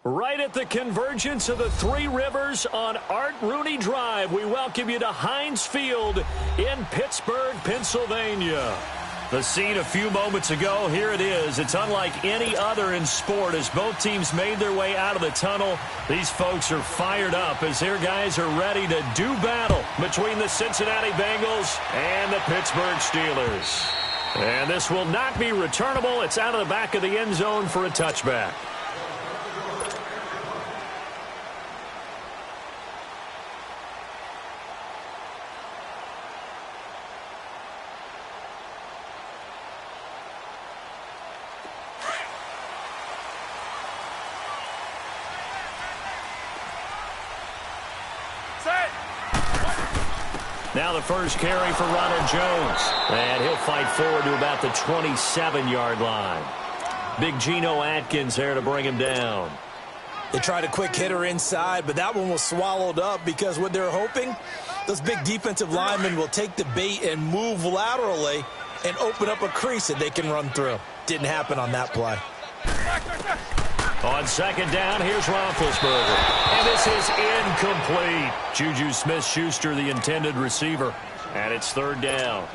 Right at the convergence of the Three Rivers on Art Rooney Drive, we welcome you to Heinz Field in Pittsburgh, Pennsylvania. The scene a few moments ago, here it is. It's unlike any other in sport as both teams made their way out of the tunnel. These folks are fired up as their guys are ready to do battle between the Cincinnati Bengals and the Pittsburgh Steelers. And this will not be returnable. It's out of the back of the end zone for a touchback. Now the first carry for Ronald Jones. And he'll fight forward to about the 27-yard line. Big Geno Atkins there to bring him down. They tried a quick hitter inside, but that one was swallowed up because what they're hoping, those big defensive linemen will take the bait and move laterally and open up a crease that they can run through. Didn't happen on that play. On second down, here's Roethlisberger. And this is incomplete. Juju Smith-Schuster, the intended receiver. And it's third down.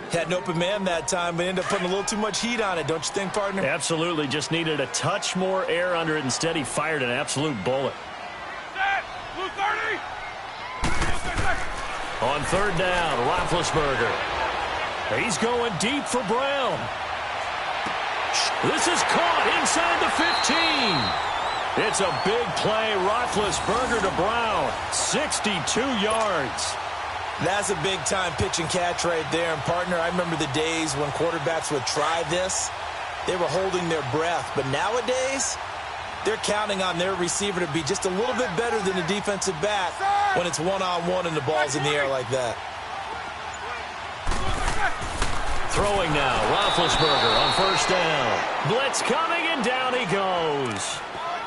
Had an open man that time, but ended up putting a little too much heat on it, don't you think, partner? Absolutely. Just needed a touch more air under it. Instead, he fired an absolute bullet. On third down, Roethlisberger. He's going deep for Brown. This is caught inside the 15. It's a big play. Roethlisberger to Brown. 62 yards. That's a big-time pitch and catch right there. And, partner, I remember the days when quarterbacks would try this. They were holding their breath. But nowadays, they're counting on their receiver to be just a little bit better than the defensive back when it's one-on-one and the ball's in the air like that. Throwing now, Roethlisberger on first down. Blitz coming, and down he goes.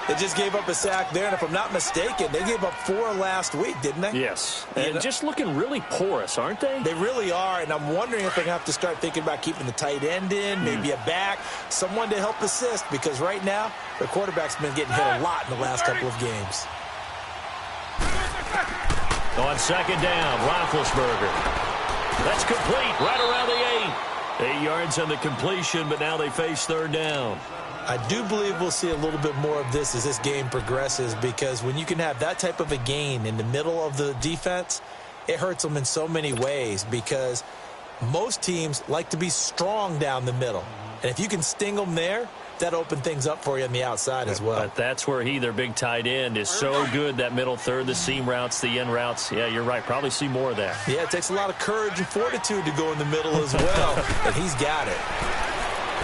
They just gave up a sack there, and if I'm not mistaken, they gave up 4 last week, didn't they? Yes, and just looking really porous, aren't they? They really are, and I'm wondering if they're going to have to start thinking about keeping the tight end in, maybe a back, someone to help assist, because right now, their quarterback's been getting hit a lot in the last couple of games. On second down, Roethlisberger. That's complete, right around the 8. 8 yards on the completion, but now they face third down. I do believe we'll see a little bit more of this as this game progresses, because when you can have that type of a gain in the middle of the defense, it hurts them in so many ways, because most teams like to be strong down the middle. And if you can sting them there, that opens things up for you on the outside as well. But that's where their big tight end, is so good, that middle third, the seam routes, the in routes. Yeah, you're right. Probably see more of that. Yeah, it takes a lot of courage and fortitude to go in the middle as well, and he's got it.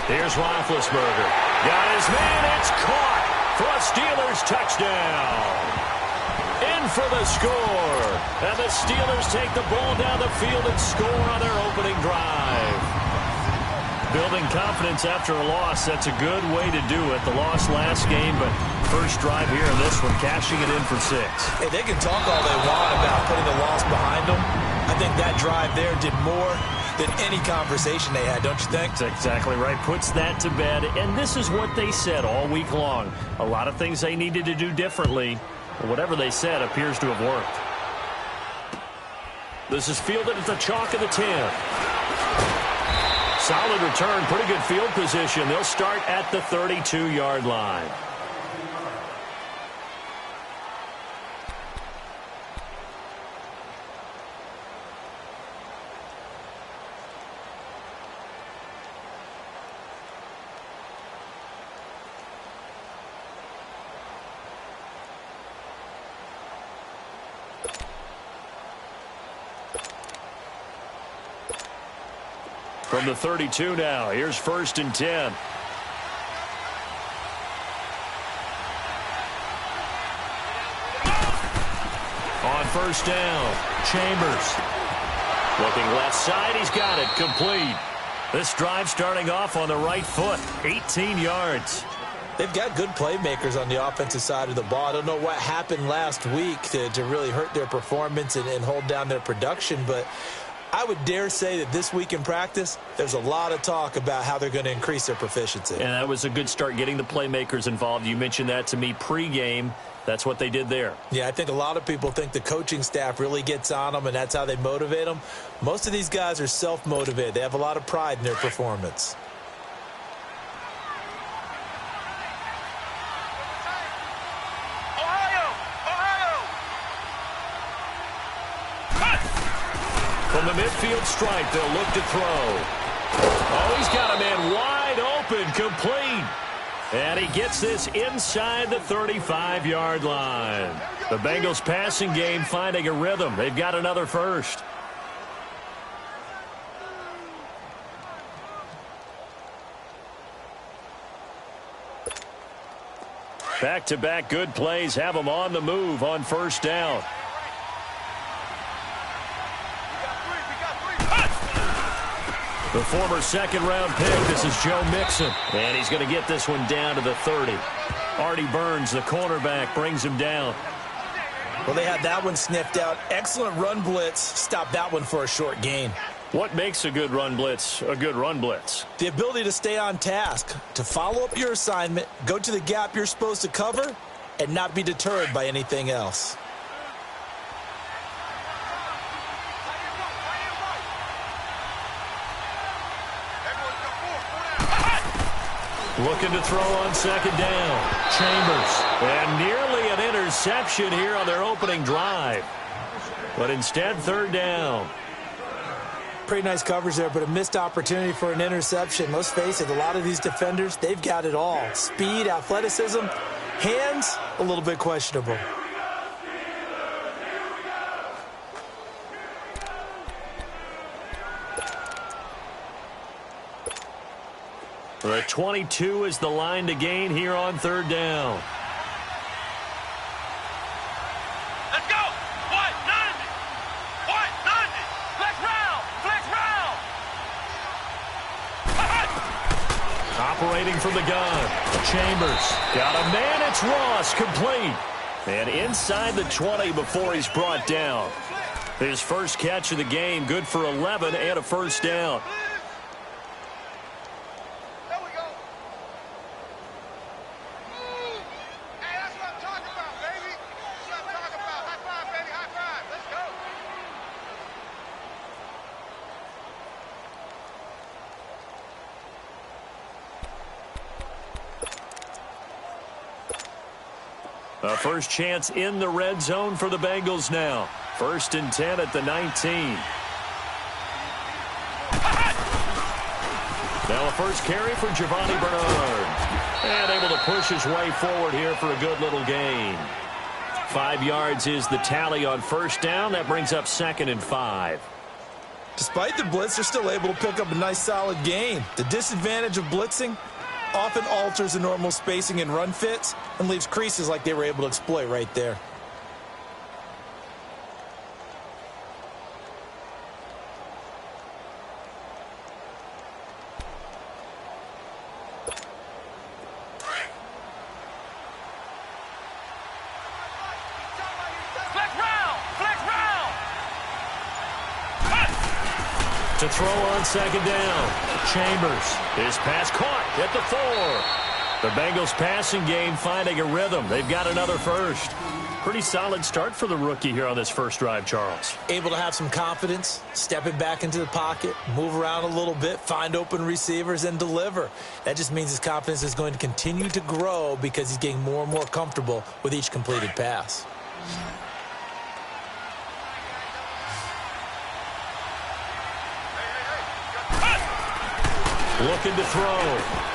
Here's Roethlisberger. Got his man. It's caught for a Steelers touchdown. In for the score. And the Steelers take the ball down the field and score on their opening drive. Building confidence after a loss, that's a good way to do it. The loss last game, but first drive here in this one, cashing it in for 6. Hey, they can talk all they want about putting the loss behind them. I think that drive there did more than any conversation they had, don't you think? That's exactly right. Puts that to bed. And this is what they said all week long. A lot of things they needed to do differently. But whatever they said appears to have worked. This is fielded at the chalk of the 10. Solid return, pretty good field position. They'll start at the 32-yard line. From the 32 now, here's first and 10. On first down, Chambers. Looking left side, he's got it, complete. This drive starting off on the right foot, 18 yards. They've got good playmakers on the offensive side of the ball. I don't know what happened last week to really hurt their performance and hold down their production, but I would dare say that this week in practice, there's a lot of talk about how they're going to increase their proficiency. And that was a good start, getting the playmakers involved. You mentioned that to me pregame. That's what they did there. Yeah, I think a lot of people think the coaching staff really gets on them, and that's how they motivate them. Most of these guys are self-motivated. They have a lot of pride in their performance. From the midfield stripe, they'll look to throw. Oh, he's got a man wide open, complete. And he gets this inside the 35-yard line. The Bengals passing game finding a rhythm. They've got another first. Back-to-back good plays have them on the move on first down. The former second-round pick, this is Joe Mixon. And he's going to get this one down to the 30. Artie Burns, the cornerback, brings him down. Well, they had that one sniffed out. Excellent run blitz. Stopped that one for a short gain. What makes a good run blitz a good run blitz? The ability to stay on task, to follow up your assignment, go to the gap you're supposed to cover, and not be deterred by anything else. Looking to throw on second down. Chambers. And nearly an interception here on their opening drive. But instead, third down. Pretty nice coverage there, but a missed opportunity for an interception. Let's face it, a lot of these defenders, they've got it all. Speed, athleticism, hands, a little bit questionable. The 22 is the line to gain here on third down. Let's go! What? 90! What? 90! Flex round! Flex round! Operating from the gun. Chambers. Got a man. It's Ross. Complete. And inside the 20 before he's brought down. His first catch of the game. Good for 11 and a first down. A first chance in the red zone for the Bengals now. 1st and 10 at the 19. Now a first carry for Giovanni Bernard. And able to push his way forward here for a good little gain. 5 yards is the tally on first down. That brings up 2nd and 5. Despite the blitz, they're still able to pick up a nice solid gain. The disadvantage of blitzing often alters the normal spacing and run fits and leaves creases like they were able to exploit right there. To throw on second down. Chambers. His pass caught at the 4. The Bengals passing game finding a rhythm. They've got another first. Pretty solid start for the rookie here on this first drive, Charles. Able to have some confidence, stepping back into the pocket, move around a little bit, find open receivers, and deliver. That just means his confidence is going to continue to grow because he's getting more and more comfortable with each completed pass. Looking to throw.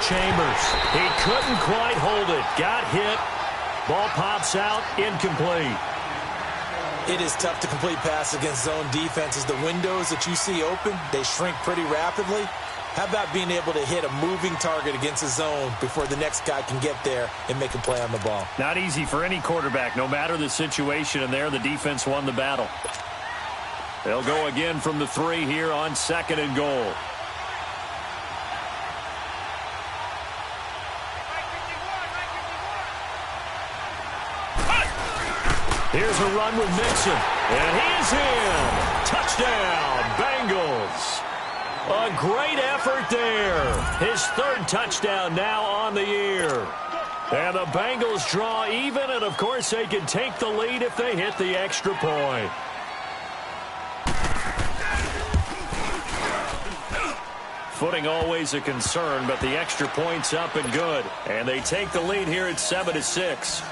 Chambers. He couldn't quite hold it. Got hit. Ball pops out. Incomplete. It is tough to complete passes against zone defenses. The windows that you see open, they shrink pretty rapidly. How about being able to hit a moving target against a zone before the next guy can get there and make a play on the ball? Not easy for any quarterback, no matter the situation, and there the defense won the battle. They'll go again from the 3 here on 2nd and goal. Here's a run with Mixon. And he's in. Touchdown, Bengals. A great effort there. His third touchdown now on the year. And the Bengals draw even, and of course they can take the lead if they hit the extra point. Footing always a concern, but the extra point's up and good. And they take the lead here at 7-6.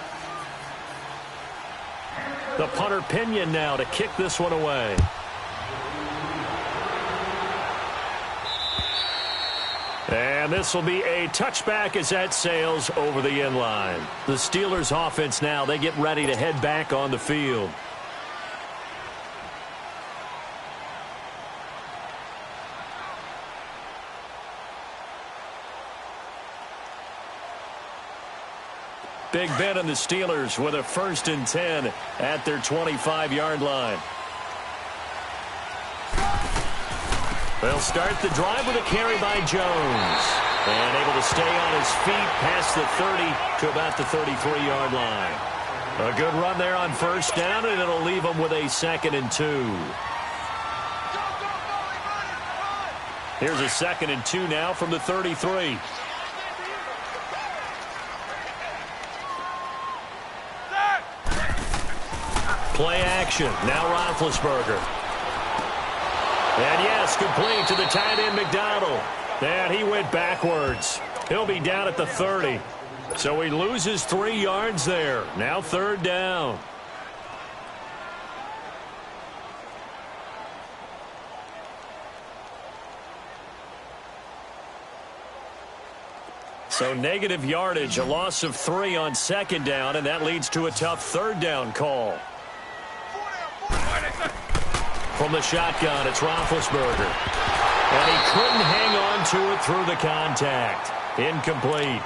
The punter Pinion now to kick this one away. And this will be a touchback as that sails over the end line. The Steelers offense now, they get ready to head back on the field. Big Ben and the Steelers with a 1st and 10 at their 25-yard line. They'll start the drive with a carry by Jones. And able to stay on his feet past the 30 to about the 33-yard line. A good run there on 1st down, and it'll leave them with a 2nd and 2. Here's a 2nd and 2 now from the 33. Play action. Now Roethlisberger. And yes, complete to the tight end McDonald. And he went backwards. He'll be down at the 30. So he loses 3 yards there. Now 3rd down. So negative yardage, a loss of 3 on 2nd down, and that leads to a tough 3rd down call. From the shotgun, it's Roethlisberger. And he couldn't hang on to it through the contact. Incomplete.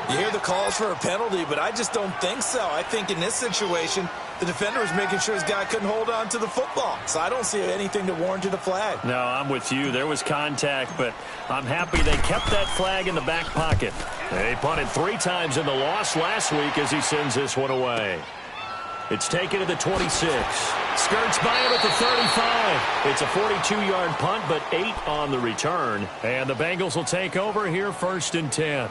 You hear the calls for a penalty, but I just don't think so. I think in this situation, the defender was making sure his guy couldn't hold on to the football. So I don't see anything to warrant a flag. No, I'm with you. There was contact, but I'm happy they kept that flag in the back pocket. They punted 3 times in the loss last week as he sends this one away. It's taken to the 26. Skirts by him at the 35. It's a 42-yard punt, but 8 on the return. And the Bengals will take over here 1st and 10.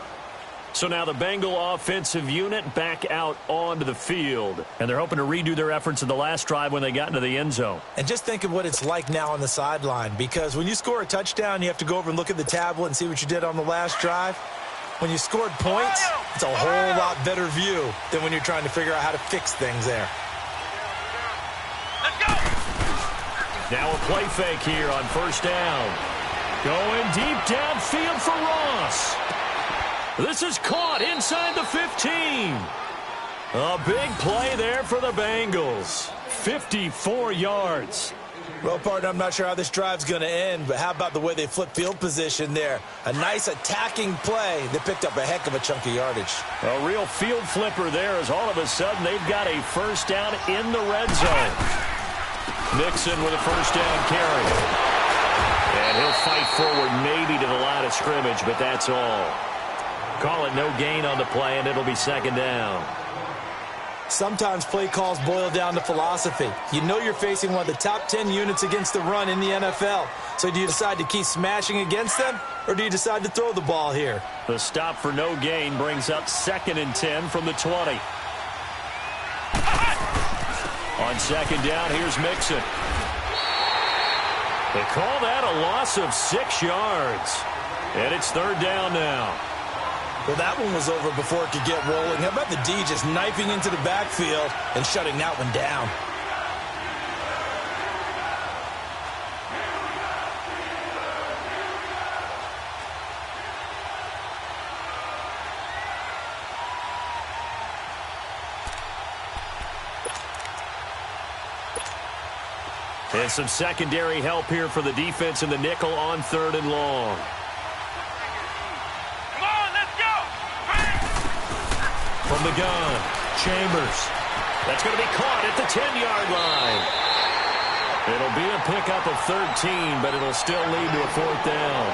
So now the Bengal offensive unit back out onto the field. And they're hoping to redo their efforts in the last drive when they got into the end zone. And just think of what it's like now on the sideline. Because when you score a touchdown, you have to go over and look at the tablet and see what you did on the last drive. When you scored points, it's a whole lot better view than when you're trying to figure out how to fix things there. Let's go! Now a play fake here on 1st down. Going deep downfield for Ross. This is caught inside the 15. A big play there for the Bengals. 54 yards. Well, partner, I'm not sure how this drive's going to end, but how about the way they flip field position there? A nice attacking play that picked up a heck of a chunk of yardage. A real field flipper there as all of a sudden they've got a 1st down in the red zone. Mixon with a 1st down carry. And he'll fight forward maybe to the line of scrimmage, but that's all. Call it no gain on the play, and it'll be 2nd down. Sometimes play calls boil down to philosophy. You know you're facing one of the top 10 units against the run in the NFL. So do you decide to keep smashing against them, or do you decide to throw the ball here? The stop for no gain brings up 2nd and 10 from the 20. On 2nd down, here's Mixon. They call that a loss of 6 yards. And it's 3rd down now. Well, that one was over before it could get rolling. How about the D just knifing into the backfield and shutting that one down? And some secondary help here for the defense in the nickel on 3rd and long. From the gun, Chambers. That's going to be caught at the 10-yard line. It'll be a pickup of 13, but it'll still lead to a 4th down.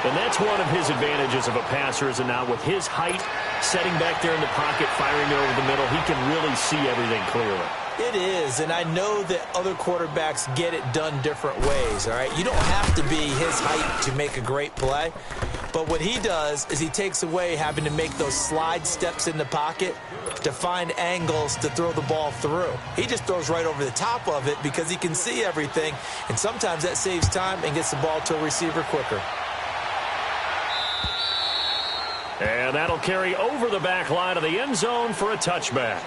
And that's one of his advantages of a passer, is now with his height, setting back there in the pocket, firing it over the middle, he can really see everything clearly. It is, and I know that other quarterbacks get it done different ways, all right? You don't have to be his height to make a great play, but what he does is he takes away having to make those slide steps in the pocket to find angles to throw the ball through. He just throws right over the top of it because he can see everything, and sometimes that saves time and gets the ball to a receiver quicker. And that'll carry over the back line of the end zone for a touchback.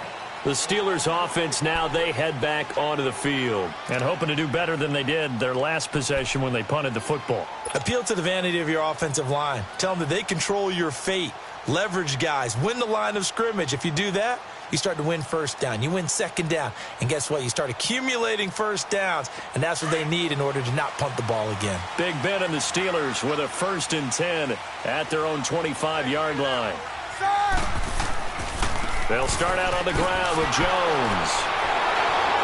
The Steelers offense now, they head back onto the field and hoping to do better than they did their last possession when they punted the football. Appeal to the vanity of your offensive line. Tell them that they control your fate. Leverage guys. Win the line of scrimmage. If you do that, you start to win first down. You win second down. And guess what? You start accumulating first downs, and that's what they need in order to not punt the ball again. Big Ben and the Steelers with a 1st and 10 at their own 25-yard line. They'll start out on the ground with Jones.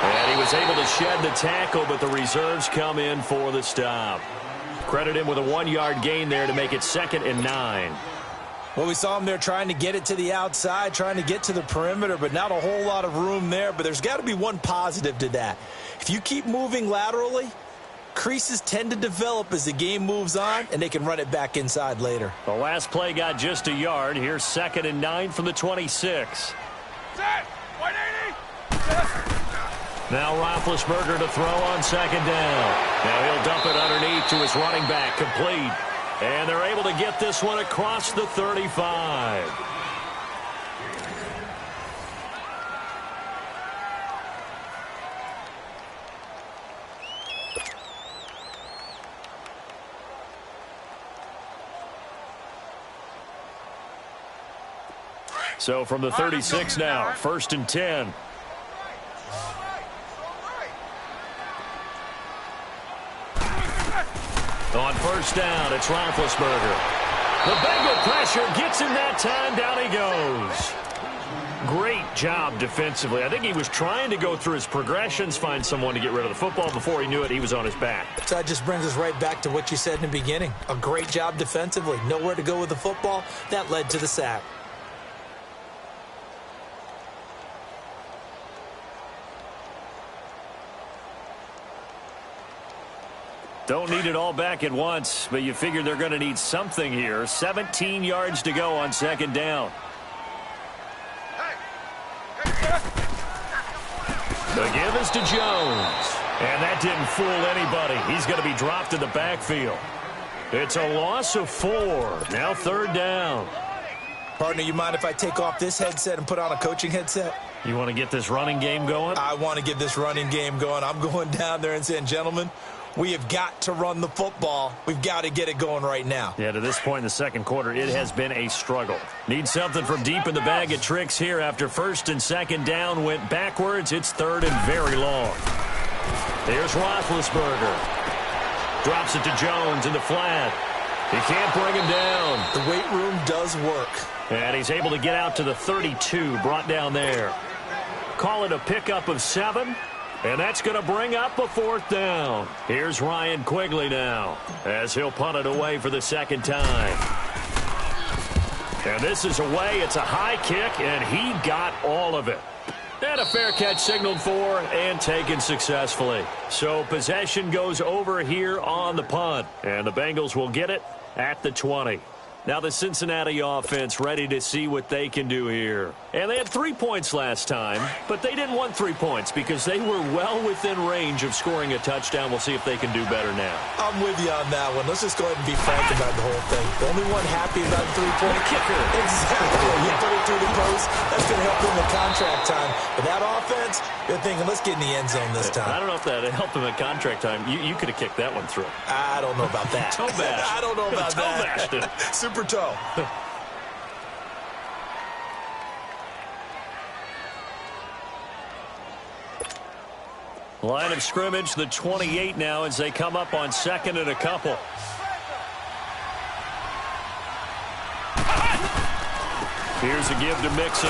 And he was able to shed the tackle, but the reserves come in for the stop. Credit him with a 1-yard gain there to make it 2nd and 9. Well, we saw him there trying to get it to the outside, trying to get to the perimeter, but not a whole lot of room there. But there's got to be one positive to that. If you keep moving laterally, creases tend to develop as the game moves on, and they can run it back inside later. The last play got just a yard. Here's 2nd and 9 from the 26. Set! 180! Now Roethlisberger to throw on 2nd down. Now he'll dump it underneath to his running back, complete. And they're able to get this one across the 35. So from the 36 now, 1st and 10. On 1st down, it's Roethlisberger. The Bengal pressure gets him that time. Down he goes. Great job defensively. I think he was trying to go through his progressions, find someone to get rid of the football. Before he knew it, he was on his back. So that just brings us right back to what you said in the beginning. A great job defensively. Nowhere to go with the football. That led to the sack. Don't need it all back at once, but you figure they're going to need something here. 17 yards to go on 2nd down. The give is to Jones. And that didn't fool anybody. He's going to be dropped in the backfield. It's a loss of 4. Now 3rd down. Partner, you mind if I take off this headset and put on a coaching headset? You want to get this running game going? I want to get this running game going. I'm going down there and saying, gentlemen, we have got to run the football. We've got to get it going right now. Yeah, to this point in the 2nd quarter, it has been a struggle. Need something from deep in the bag of tricks here after 1st and 2nd down went backwards. It's 3rd and very long. Here's Roethlisberger. Drops it to Jones in the flat. He can't bring him down. The weight room does work. And he's able to get out to the 32, brought down there. Call it a pickup of 7. And that's going to bring up a 4th down. Here's Ryan Quigley now as he'll punt it away for the 2nd time. And this is away. It's a high kick, and he got all of it. And a fair catch signaled for and taken successfully. So possession goes over here on the punt. And the Bengals will get it at the 20. Now the Cincinnati offense ready to see what they can do here. And they had 3 points last time, but they didn't want 3 points because they were well within range of scoring a touchdown. We'll see if they can do better now. I'm with you on that one. Let's just go ahead and be frank about the whole thing. The only one happy about the 3-point kicker. Exactly. You put it through the post. That's going to help him in contract time. But that offense, they're thinking, let's get in the end zone this time. I don't know if that helped him at contract time. You could have kicked that one through. I don't know about that. Toe bash. I don't know about Toe that. bashed it. Super toe. Line of scrimmage, the 28 now as they come up on 2nd and a couple. Here's a give to Mixon.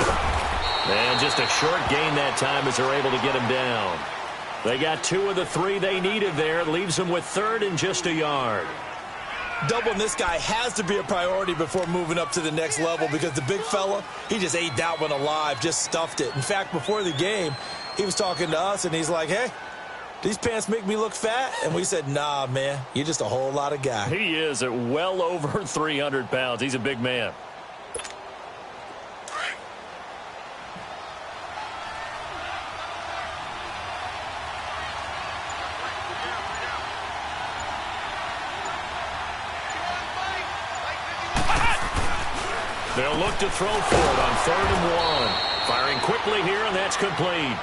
And just a short gain that time as they're able to get him down. They got 2 of the 3 they needed there. Leaves them with 3rd and just a yard. Doubling this guy has to be a priority before moving up to the next level because the big fella, he just ate that one alive, just stuffed it. In fact, before the game, He was talking to us, and he's like, hey, these pants make me look fat? And we said, nah, man, you're just a whole lot of guy. He is at well over 300 pounds. He's a big man. They'll look to throw for it on 3rd and 1. Firing quickly here, and that's complete.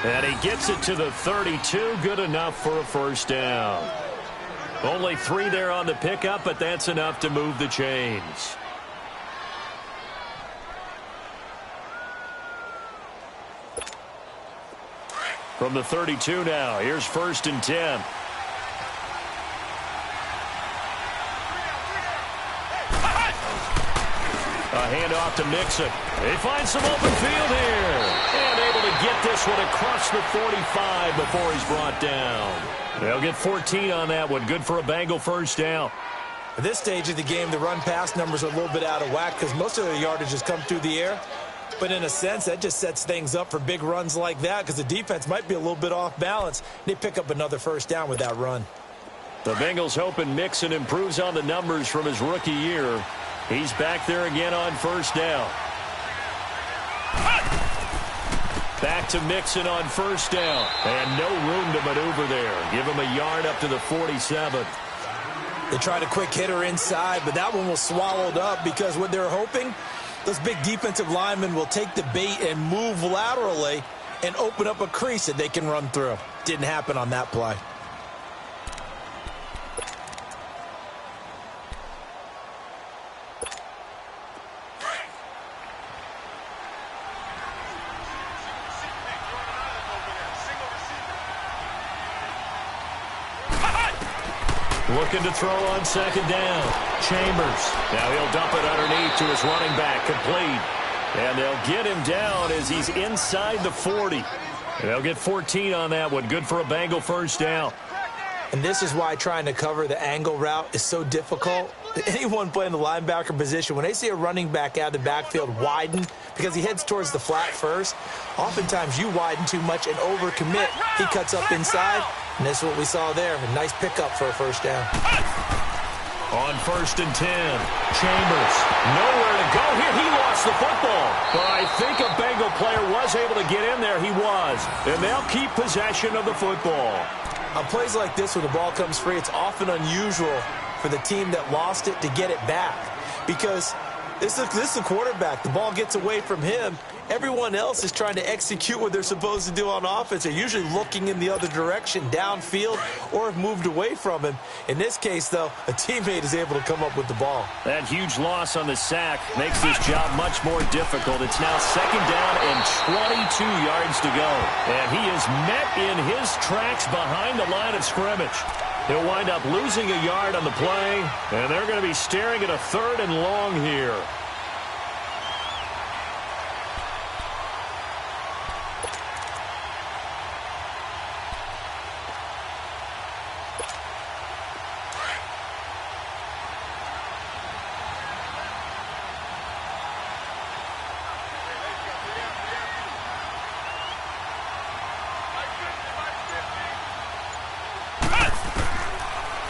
And he gets it to the 32. Good enough for a first down. Only 3 there on the pickup, but that's enough to move the chains. From the 32 now, here's 1st and 10. A handoff to Mixon. They find some open field here. And able to get this one across the 45 before he's brought down. They'll get 14 on that one. Good for a Bengal first down. At this stage of the game, the run-pass numbers are a little bit out of whack because most of their yardage has come through the air. But in a sense, that just sets things up for big runs like that because the defense might be a little bit off balance. They pick up another first down with that run. The Bengals hoping Mixon improves on the numbers from his rookie year. He's back there again on first down. Back to Mixon on first down. And no room to maneuver there. Give him a yard up to the 47. They tried a quick hitter inside, but that one was swallowed up because what they're hoping, those big defensive linemen will take the bait and move laterally and open up a crease that they can run through. Didn't happen on that play. Looking to throw on 2nd down. Chambers. Now he'll dump it underneath to his running back. Complete. And they'll get him down as he's inside the 40. They'll get 14 on that one. Good for a Bengal first down. And this is why trying to cover the angle route is so difficult. Anyone playing the linebacker position, when they see a running back out of the backfield widen because he heads towards the flat first, oftentimes you widen too much and overcommit. He cuts up inside, and this is what we saw there. A nice pickup for a first down. On 1st and 10, Chambers. Nowhere to go here. He lost the football. But I think a Bengal player was able to get in there. He was. And they'll keep possession of the football. On plays like this where the ball comes free, it's often unusual for the team that lost it to get it back. Because this is the quarterback. The ball gets away from him. Everyone else is trying to execute what they're supposed to do on offense. They're usually looking in the other direction, downfield, or have moved away from him. In this case, though, a teammate is able to come up with the ball. That huge loss on the sack makes this job much more difficult. It's now 2nd down and 22 yards to go. And he is met in his tracks behind the line of scrimmage. He'll wind up losing a yard on the play, and they're going to be staring at a 3rd and long here.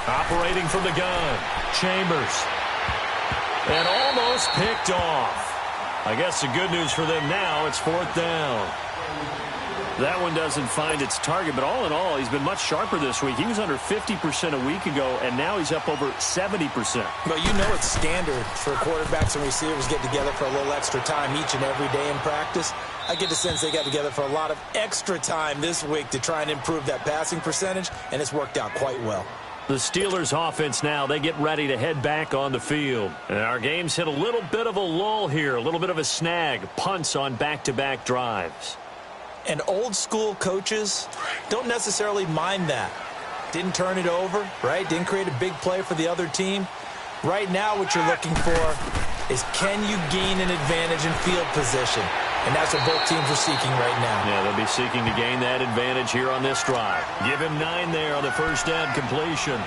Operating from the gun, Chambers. And almost picked off. I guess the good news for them now, it's 4th down. That one doesn't find its target, but all in all, he's been much sharper this week. He was under 50% a week ago, and now he's up over 70%. But you know it's standard for quarterbacks and receivers get together for a little extra time each and every day in practice. I get the sense they got together for a lot of extra time this week to try and improve that passing percentage, and it's worked out quite well. The Steelers offense now, they get ready to head back on the field. And our game's hit a little bit of a lull here, a little bit of a snag, punts on back-to-back drives. And old school coaches don't necessarily mind that. Didn't turn it over, right? Didn't create a big play for the other team. Right now what you're looking for is can you gain an advantage in field position? And that's what both teams are seeking right now. Yeah, they'll be seeking to gain that advantage here on this drive. Give him 9 there on the first down completion.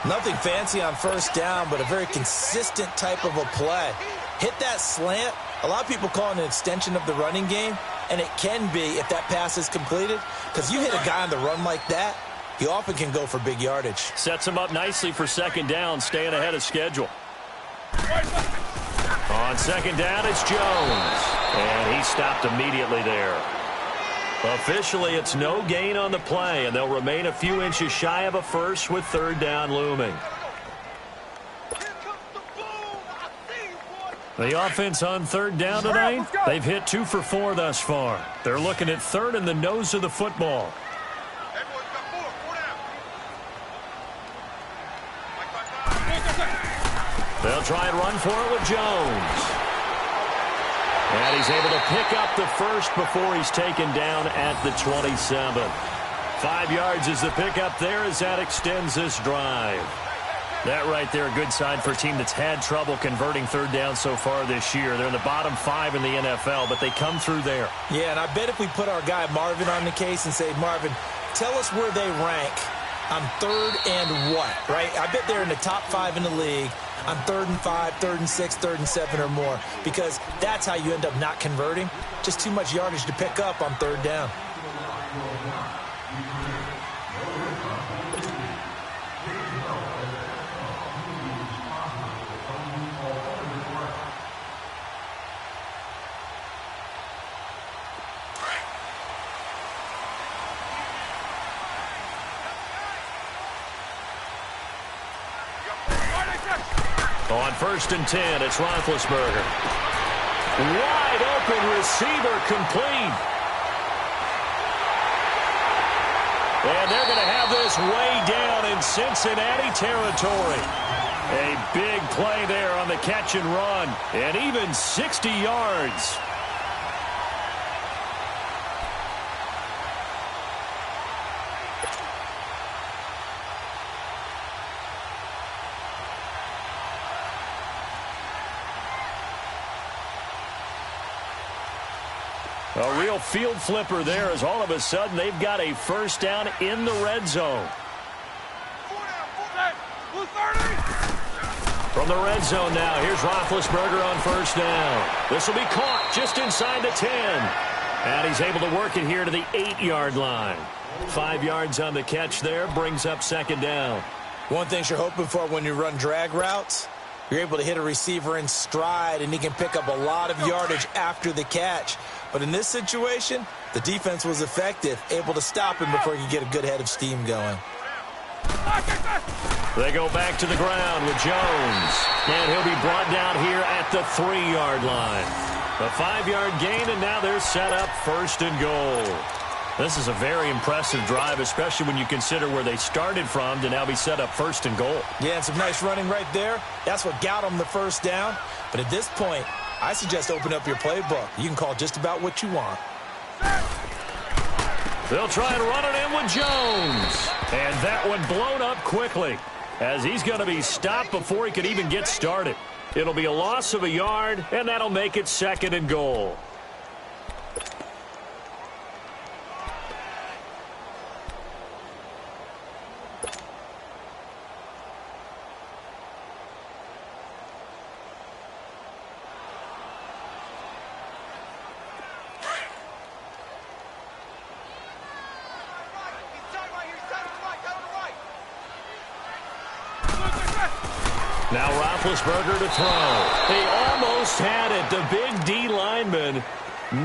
Nothing fancy on first down, but a very consistent type of a play. Hit that slant. A lot of people call it an extension of the running game. and it can be if that pass is completed, because you hit a guy on the run like that, he often can go for big yardage. Sets him up nicely for second down, staying ahead of schedule. On second down, it's Jones. And he stopped immediately there. Officially, it's no gain on the play, and they'll remain a few inches shy of a first with third down looming. The offense on third down tonight, they've hit 2 for 4 thus far. They're looking at third in the nose of the football. They'll try and run for it with Jones. And he's able to pick up the first before he's taken down at the 27. 5 yards is the pickup there as that extends this drive. That right there, a good sign for a team that's had trouble converting third down so far this year. They're in the bottom 5 in the NFL, but they come through there. Yeah, and I bet if we put our guy Marvin on the case and say, Marvin, tell us where they rank on third and what, right? I bet they're in the top 5 in the league on 3rd and 5, 3rd and 6, 3rd and 7 or more, because that's how you end up not converting. Just too much yardage to pick up on third down. On 1st and 10, it's Roethlisberger. Wide open receiver complete. And they're going to have this way down in Cincinnati territory. A big play there on the catch and run, and even 60 yards. A real field flipper there as all of a sudden they've got a first down in the red zone. From the red zone now, here's Roethlisberger on first down. This will be caught just inside the 10. And he's able to work it here to the 8-yard line. 5 yards on the catch there, brings up second down. One thing you're hoping for when you run drag routes, you're able to hit a receiver in stride, and he can pick up a lot of yardage after the catch. But in this situation, the defense was effective, able to stop him before he could get a good head of steam going. They go back to the ground with Jones. And he'll be brought down here at the 3-yard line. A 5-yard gain, and now they're set up 1st and goal. This is a very impressive drive, especially when you consider where they started from to now be set up 1st and goal. Yeah, and some nice running right there. That's what got them the first down. But at this point, I suggest open up your playbook. You can call just about what you want. They'll try and run it in with Jones. And that one blown up quickly as he's going to be stopped before he could even get started. It'll be a loss of a yard, and that'll make it 2nd and goal. Now Roethlisberger to throw. They almost had it. The big D lineman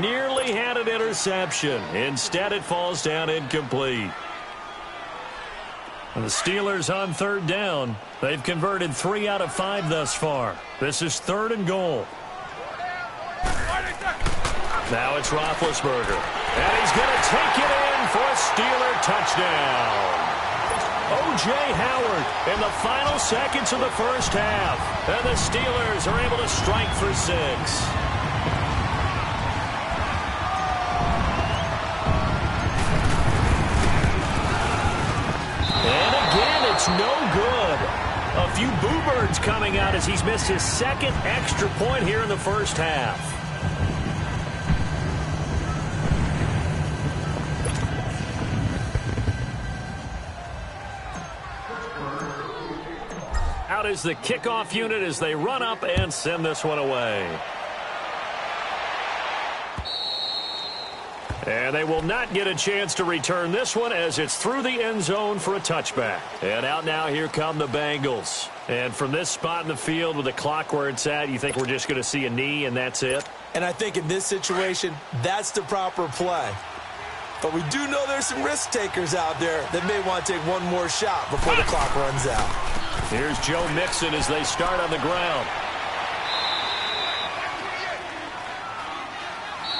nearly had an interception. Instead, it falls down incomplete. And the Steelers on 3rd down. They've converted 3 out of 5 thus far. This is 3rd and goal. Now it's Roethlisberger. And he's going to take it in for a Steeler touchdown. O.J. Howard in the final seconds of the first half. And the Steelers are able to strike for 6. And again, it's no good. A few boo birds coming out as he's missed his 2nd extra point here in the first half. Out is the kickoff unit as they run up and send this one away. And they will not get a chance to return this one as it's through the end zone for a touchback. And out now, here come the Bengals. And from this spot in the field with the clock where it's at, you think we're just going to see a knee and that's it? And I think in this situation, that's the proper play. But we do know there's some risk takers out there that may want to take one more shot before the clock runs out. Here's Joe Mixon as they start on the ground.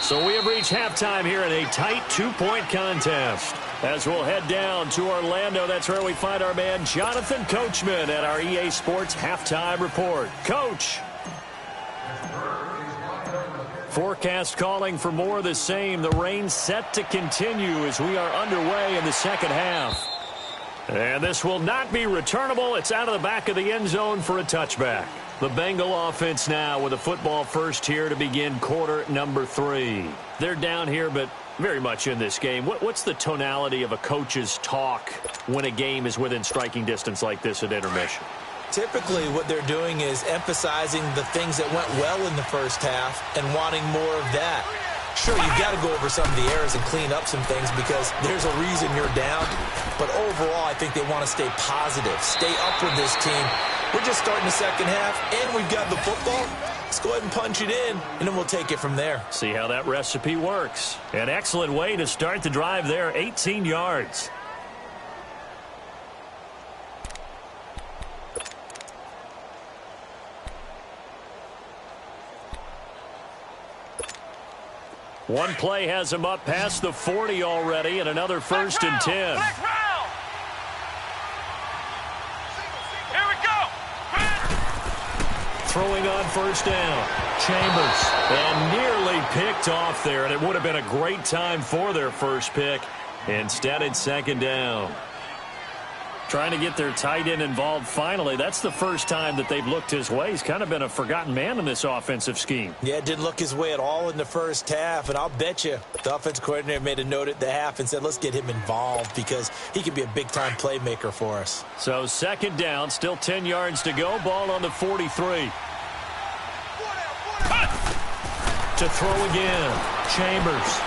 So we have reached halftime here in a tight 2-point contest. As we'll head down to Orlando, that's where we find our man Jonathan Coachman at our EA Sports Halftime Report. Coach. Forecast calling for more of the same. The rain set to continue as we are underway in the second half. And this will not be returnable. It's out of the back of the end zone for a touchback. The Bengal offense now with a football first here to begin quarter number 3. They're down here, but very much in this game. What's the tonality of a coach's talk when a game is within striking distance like this at intermission? Typically, what they're doing is emphasizing the things that went well in the first half and wanting more of that. Sure, you've got to go over some of the errors and clean up some things because there's a reason you're down. But overall, I think they want to stay positive, stay up with this team. We're just starting the second half, and we've got the football. Let's go ahead and punch it in, and then we'll take it from there. See how that recipe works. An excellent way to start the drive there, 18 yards. One play has him up past the 40 already, and another first and 10. Throwing on first down. Chambers. And nearly picked off there, and it would have been a great time for their first pick. Instead, it's second down. Trying to get their tight end involved finally. That's the first time that they've looked his way. He's kind of been a forgotten man in this offensive scheme. Yeah, it didn't look his way at all in the first half, and I'll bet you the offensive coordinator made a note at the half and said, let's get him involved because he could be a big-time playmaker for us. So second down, still 10 yards to go. Ball on the 43. To throw again. Chambers.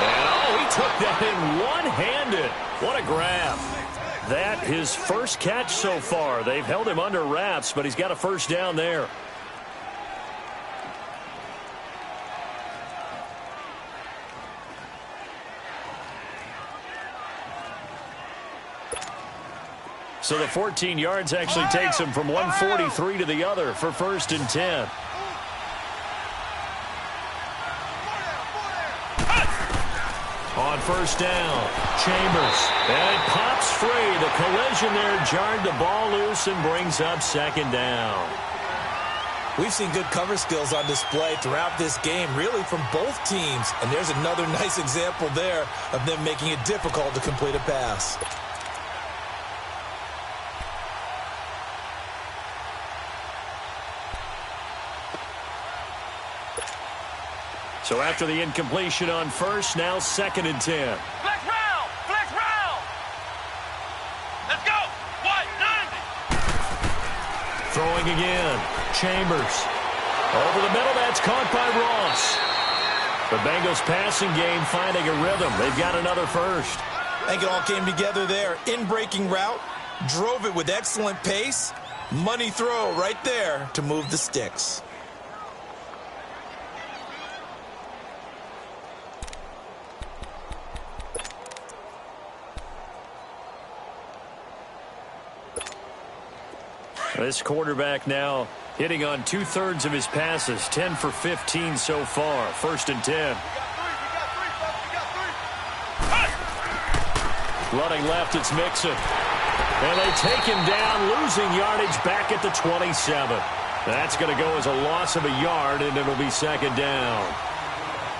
And, he took that in one-handed. What a grab. That his first catch so far. They've held him under wraps, but he's got a first down there. So the 14 yards actually takes him from 143 to the other for first and 10. On first down, Chambers. And it pops free. The collision there jarred the ball loose and brings up second down. We've seen good cover skills on display throughout this game, really from both teams. And there's another nice example there of them making it difficult to complete a pass. So after the incompletion on first, now second and 10. Flex round! Flex round! Let's go! 190! Throwing again. Chambers. Over the middle, that's caught by Ross. The Bengals passing game finding a rhythm. They've got another first. I think it all came together there. In-breaking route, drove it with excellent pace. Money throw right there to move the sticks. This quarterback now hitting on 2/3 of his passes, 10 for 15 so far. First and 10. Running left, it's Mixon. And they take him down, losing yardage back at the 27. That's going to go as a loss of a yard, and it'll be second down.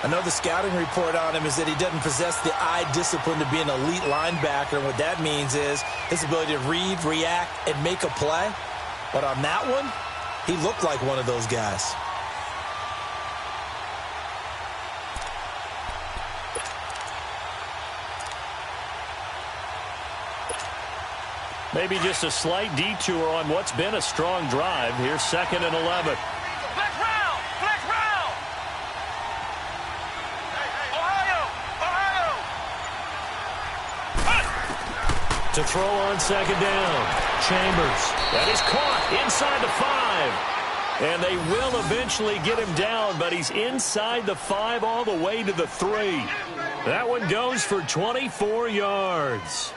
I know the scouting report on him is that he doesn't possess the eye discipline to be an elite linebacker, and what that means is his ability to read, react, and make a play. But on that one, he looked like one of those guys. Maybe just a slight detour on what's been a strong drive. Here's second and 11. Flex round! Flex round! Ohio! To throw on second down. Chambers. That is caught inside the 5. And they will eventually get him down, but he's inside the 5 all the way to the 3. That one goes for 24 yards.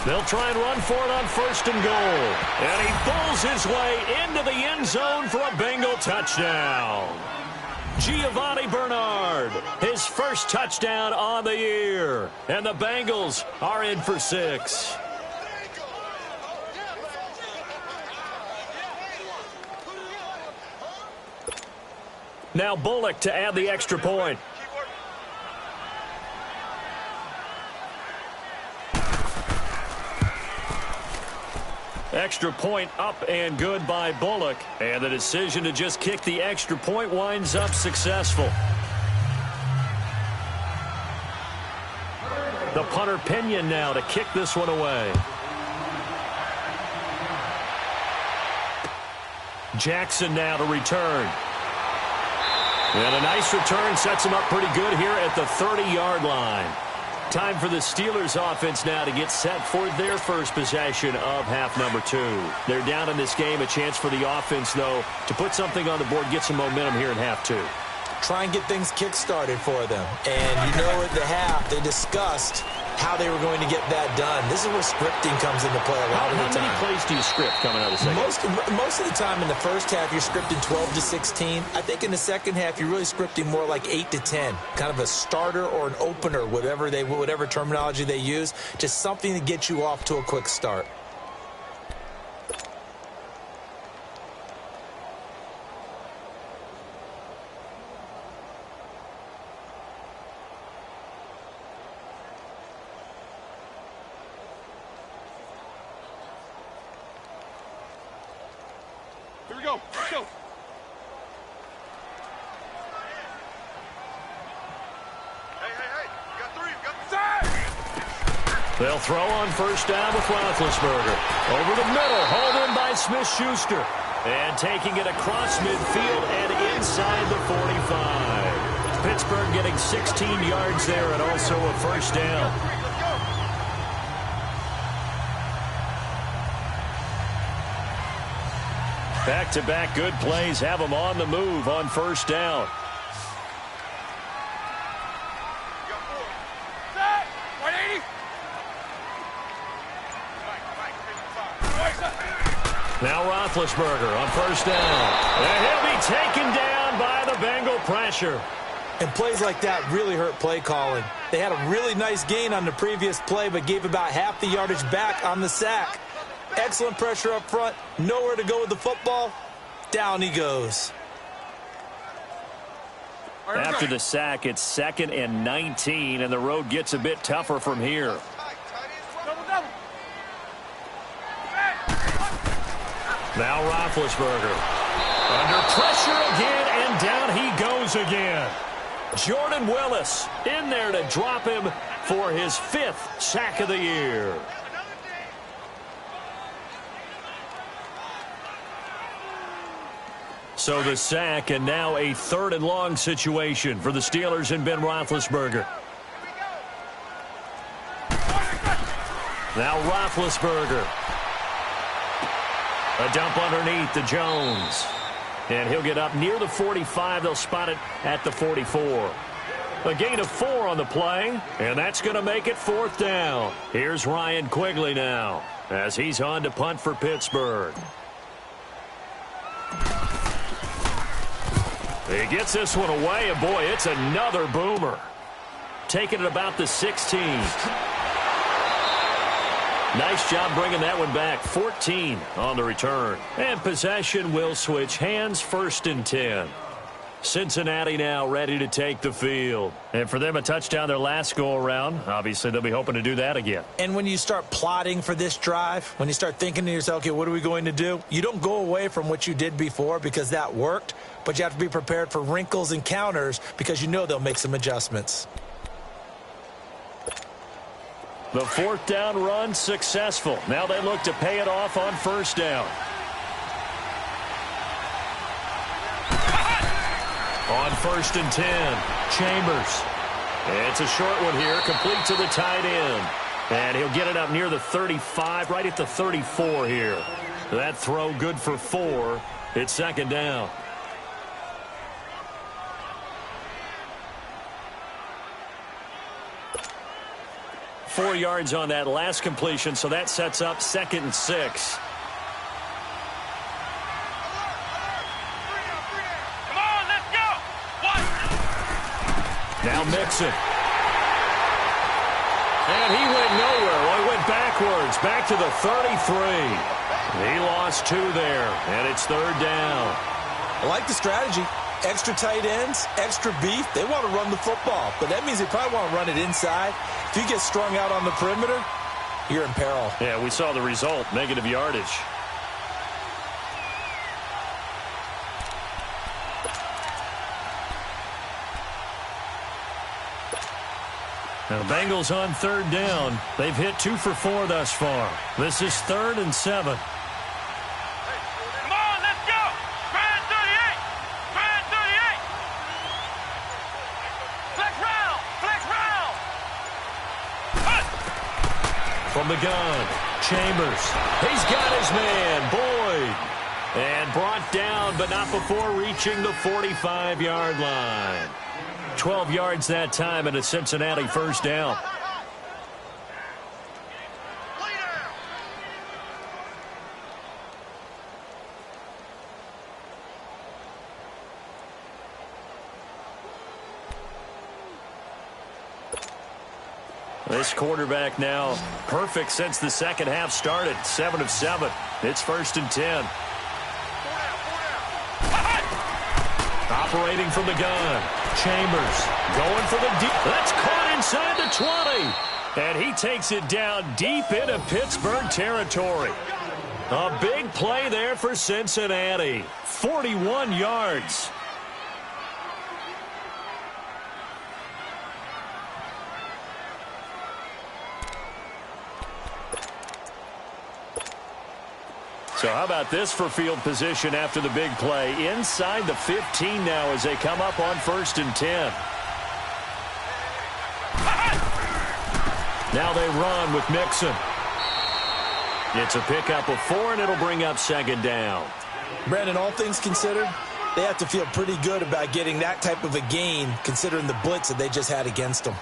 They'll try and run for it on 1st and goal. And he pulls his way into the end zone for a Bengal touchdown. Giovanni Bernard, his first touchdown on the year. And the Bengals are in for 6. Now Bullock to add the extra point. Extra point up and good by Bullock. And the decision to just kick the extra point winds up successful. The punter Pinion now to kick this one away. Jackson now to return. And a nice return sets him up pretty good here at the 30-yard line. Time for the Steelers offense now to get set for their first possession of half number 2. They're down in this game. A chance for the offense, though, to put something on the board, get some momentum here in half 2. Try and get things kick-started for them. And you know at the half, they discussed how they were going to get that done. This is where scripting comes into play a lot of the time. How many plays do you script coming out of the second? Most of the time in the first half, you're scripting 12 to 16. I think in the second half, you're really scripting more like 8 to 10. Kind of a starter or an opener, whatever terminology they use. Just something to get you off to a quick start. They'll throw on first down with Roethlisberger. Over the middle, hauled in by Smith-Schuster. And taking it across midfield and inside the 45. Pittsburgh getting 16 yards there and also a first down. Back-to-back good plays have them on the move on first down. Now Roethlisberger on first down. And he'll be taken down by the Bengal pressure. And plays like that really hurt play calling. They had a really nice gain on the previous play, but gave about half the yardage back on the sack. Excellent pressure up front. Nowhere to go with the football. Down he goes. After the sack, it's 2nd and 19, and the road gets a bit tougher from here. Now Roethlisberger. Under pressure again, and down he goes again. Jordan Willis in there to drop him for his 5th sack of the year. So the sack, and now a 3rd and long situation for the Steelers and Ben Roethlisberger. Now Roethlisberger. A dump underneath to Jones. And he'll get up near the 45. They'll spot it at the 44. A gain of 4 on the play, and that's going to make it 4th down. Here's Ryan Quigley now as he's on to punt for Pittsburgh. He gets this one away, and boy, it's another boomer. Taking it about the 16. Nice job bringing that one back. 14 on the return. And possession will switch hands, 1st and 10. Cincinnati now ready to take the field. And for them, a touchdown their last go-around. Obviously, they'll be hoping to do that again. And when you start plotting for this drive, when you start thinking to yourself, okay, what are we going to do? You don't go away from what you did before because that worked, but you have to be prepared for wrinkles and counters because you know they'll make some adjustments. The fourth down run successful. Now they look to pay it off on first down. On 1st and 10, Chambers. It's a short one here, complete to the tight end. And he'll get it up near the 35, right at the 34 here. That throw good for 4. It's second down. Four yards on that last completion, so that sets up 2nd and 6. Now Mixon. And he went nowhere. Well, he went backwards, back to the 33. He lost 2 there, and it's 3rd down. I like the strategy. Extra tight ends, extra beef. They want to run the football, but that means they probably want to run it inside. If you get strung out on the perimeter, you're in peril. Yeah, we saw the result, negative yardage. Now the Bengals on 3rd down. They've hit 2 for 4 thus far. This is 3rd and 7. Come on, let's go! Try 38! Try 38! Flex round! Flex round! Cut! From the gun, Chambers. He's got his man, Boyd. And brought down, but not before reaching the 45-yard line. 12 yards that time and a Cincinnati first down. This quarterback now perfect since the second half started. 7 of 7. It's 1st and 10. Operating from the gun. Chambers going for the deep. That's caught inside the 20. And he takes it down deep into Pittsburgh territory. A big play there for Cincinnati. 41 yards. So how about this for field position after the big play? Inside the 15 now as they come up on 1st and 10. Now they run with Mixon. It's a pickup of 4, and it'll bring up 2nd down. Brandon, all things considered, they have to feel pretty good about getting that type of a gain considering the blitz that they just had against them.